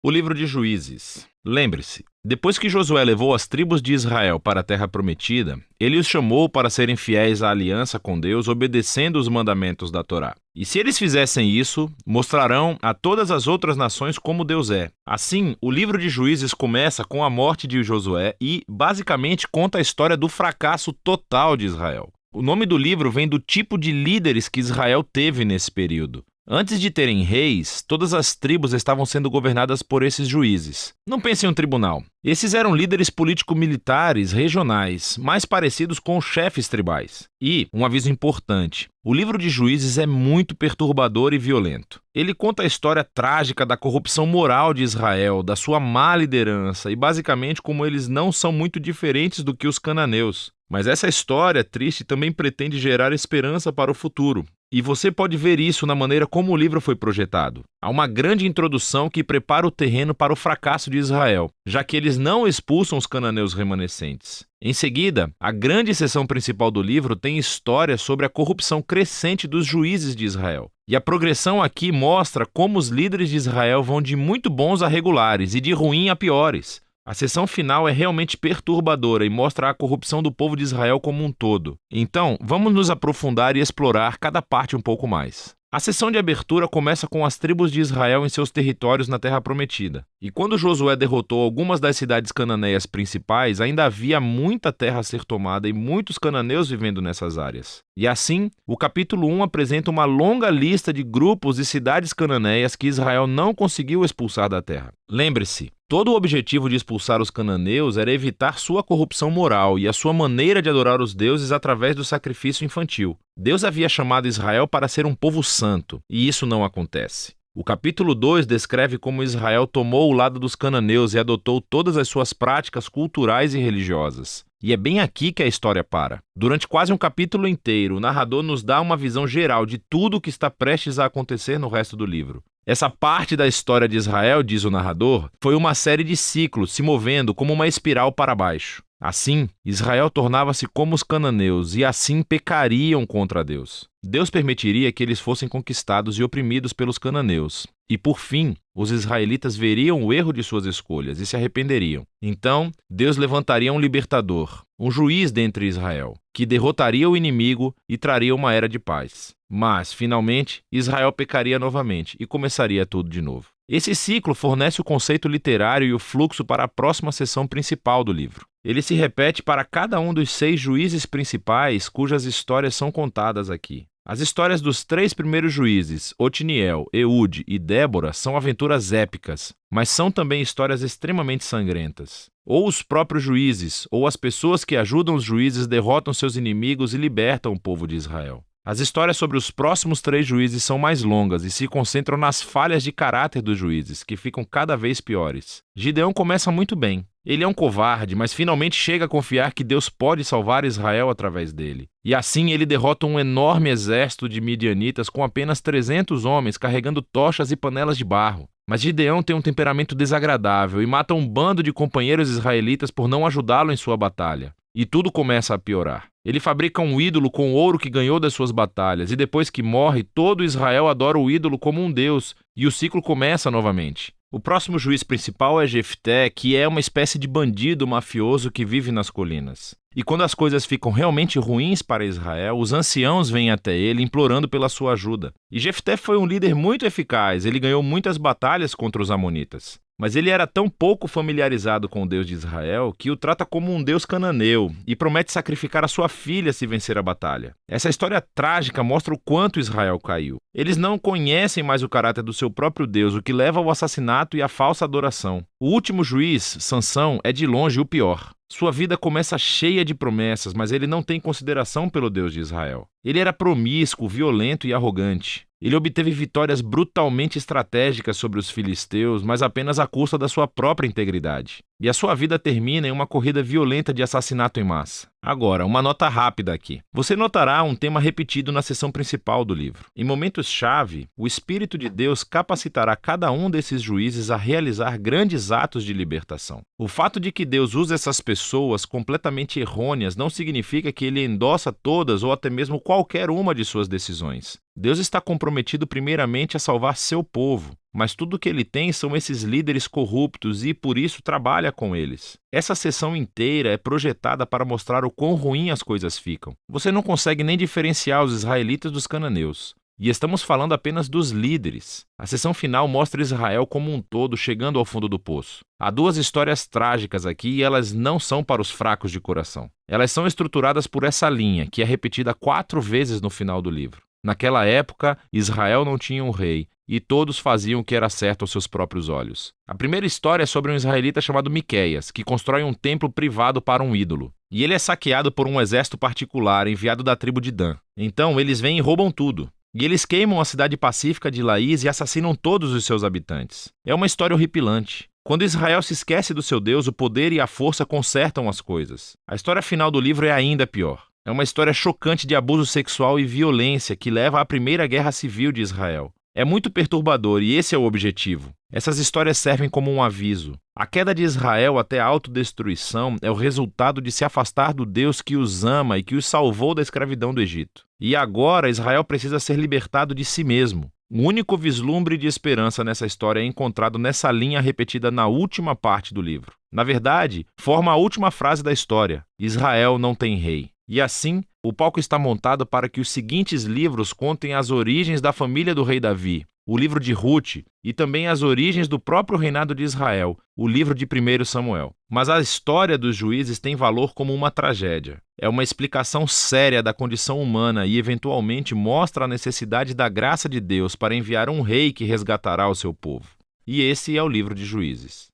O livro de Juízes. Lembre-se, depois que Josué levou as tribos de Israel para a terra prometida, ele os chamou para serem fiéis à aliança com Deus, obedecendo os mandamentos da Torá. E se eles fizessem isso, mostrarão a todas as outras nações como Deus é. Assim, o livro de Juízes começa com a morte de Josué e, basicamente, conta a história do fracasso total de Israel. O nome do livro vem do tipo de líderes que Israel teve nesse período. Antes de terem reis, todas as tribos estavam sendo governadas por esses juízes. Não pense em um tribunal. Esses eram líderes político-militares regionais, mais parecidos com os chefes tribais. E, um aviso importante, o livro de Juízes é muito perturbador e violento. Ele conta a história trágica da corrupção moral de Israel, da sua má liderança e basicamente como eles não são muito diferentes do que os cananeus. Mas essa história triste também pretende gerar esperança para o futuro. E você pode ver isso na maneira como o livro foi projetado. Há uma grande introdução que prepara o terreno para o fracasso de Israel, já que eles não expulsam os cananeus remanescentes. Em seguida, a grande seção principal do livro tem história sobre a corrupção crescente dos juízes de Israel. E a progressão aqui mostra como os líderes de Israel vão de muito bons a regulares e de ruim a piores. A seção final é realmente perturbadora e mostra a corrupção do povo de Israel como um todo. Então, vamos nos aprofundar e explorar cada parte um pouco mais. A sessão de abertura começa com as tribos de Israel em seus territórios na Terra Prometida. E quando Josué derrotou algumas das cidades cananeias principais, ainda havia muita terra a ser tomada e muitos cananeus vivendo nessas áreas. E assim, o capítulo 1 apresenta uma longa lista de grupos e cidades cananeias que Israel não conseguiu expulsar da terra. Lembre-se, todo o objetivo de expulsar os cananeus era evitar sua corrupção moral e a sua maneira de adorar os deuses através do sacrifício infantil. Deus havia chamado Israel para ser um povo santo, e isso não acontece. O capítulo 2 descreve como Israel tomou o lado dos cananeus e adotou todas as suas práticas culturais e religiosas. E é bem aqui que a história para. Durante quase um capítulo inteiro, o narrador nos dá uma visão geral de tudo o que está prestes a acontecer no resto do livro. Essa parte da história de Israel, diz o narrador, foi uma série de ciclos se movendo como uma espiral para baixo. Assim, Israel tornava-se como os cananeus e assim pecariam contra Deus. Deus permitiria que eles fossem conquistados e oprimidos pelos cananeus. E por fim, os israelitas veriam o erro de suas escolhas e se arrependeriam. Então, Deus levantaria um libertador, um juiz dentre Israel, que derrotaria o inimigo e traria uma era de paz. Mas, finalmente, Israel pecaria novamente e começaria tudo de novo. Esse ciclo fornece o conceito literário e o fluxo para a próxima seção principal do livro. Ele se repete para cada um dos 6 juízes principais cujas histórias são contadas aqui. As histórias dos 3 primeiros juízes, Otniel, Eude e Débora, são aventuras épicas, mas são também histórias extremamente sangrentas. Ou os próprios juízes, ou as pessoas que ajudam os juízes derrotam seus inimigos e libertam o povo de Israel. As histórias sobre os próximos 3 juízes são mais longas e se concentram nas falhas de caráter dos juízes, que ficam cada vez piores. Gideão começa muito bem. Ele é um covarde, mas finalmente chega a confiar que Deus pode salvar Israel através dele. E assim ele derrota um enorme exército de midianitas com apenas 300 homens carregando tochas e panelas de barro. Mas Gideão tem um temperamento desagradável e mata um bando de companheiros israelitas por não ajudá-lo em sua batalha. E tudo começa a piorar. Ele fabrica um ídolo com o ouro que ganhou das suas batalhas, e depois que morre, todo Israel adora o ídolo como um deus, e o ciclo começa novamente. O próximo juiz principal é Jefté, que é uma espécie de bandido mafioso que vive nas colinas. E quando as coisas ficam realmente ruins para Israel, os anciãos vêm até ele implorando pela sua ajuda. E Jefté foi um líder muito eficaz, ele ganhou muitas batalhas contra os amonitas. Mas ele era tão pouco familiarizado com o Deus de Israel que o trata como um deus cananeu e promete sacrificar a sua filha se vencer a batalha. Essa história trágica mostra o quanto Israel caiu. Eles não conhecem mais o caráter do seu próprio Deus, o que leva ao assassinato e à falsa adoração. O último juiz, Sansão, é de longe o pior. Sua vida começa cheia de promessas, mas ele não tem consideração pelo Deus de Israel. Ele era promíscuo, violento e arrogante. Ele obteve vitórias brutalmente estratégicas sobre os filisteus, mas apenas à custa da sua própria integridade. E a sua vida termina em uma corrida violenta de assassinato em massa. Agora, uma nota rápida aqui. Você notará um tema repetido na seção principal do livro. Em momentos-chave, o Espírito de Deus capacitará cada um desses juízes a realizar grandes atos de libertação. O fato de que Deus usa essas pessoas completamente errôneas não significa que ele endossa todas ou até mesmo qualquer uma de suas decisões. Deus está comprometido primeiramente a salvar seu povo. mas tudo que ele tem são esses líderes corruptos e, por isso, trabalha com eles. Essa seção inteira é projetada para mostrar o quão ruim as coisas ficam. Você não consegue nem diferenciar os israelitas dos cananeus. E estamos falando apenas dos líderes. A seção final mostra Israel como um todo chegando ao fundo do poço. Há duas histórias trágicas aqui e elas não são para os fracos de coração. Elas são estruturadas por essa linha, que é repetida 4 vezes no final do livro. Naquela época, Israel não tinha um rei, e todos faziam o que era certo aos seus próprios olhos. A primeira história é sobre um israelita chamado Miqueias, que constrói um templo privado para um ídolo. E ele é saqueado por um exército particular enviado da tribo de Dan. Então, eles vêm e roubam tudo. E eles queimam a cidade pacífica de Laís e assassinam todos os seus habitantes. É uma história horripilante. Quando Israel se esquece do seu Deus, o poder e a força consertam as coisas. A história final do livro é ainda pior. É uma história chocante de abuso sexual e violência que leva à primeira guerra civil de Israel. É muito perturbador e esse é o objetivo. Essas histórias servem como um aviso. A queda de Israel até a autodestruição é o resultado de se afastar do Deus que os ama e que os salvou da escravidão do Egito. E agora Israel precisa ser libertado de si mesmo. O único vislumbre de esperança nessa história é encontrado nessa linha repetida na última parte do livro. Na verdade, forma a última frase da história: Israel não tem rei. E assim, o palco está montado para que os seguintes livros contem as origens da família do rei Davi, o livro de Ruth, e também as origens do próprio reinado de Israel, o livro de 1 Samuel. Mas a história dos juízes tem valor como uma tragédia. É uma explicação séria da condição humana e, eventualmente, mostra a necessidade da graça de Deus para enviar um rei que resgatará o seu povo. E esse é o livro de Juízes.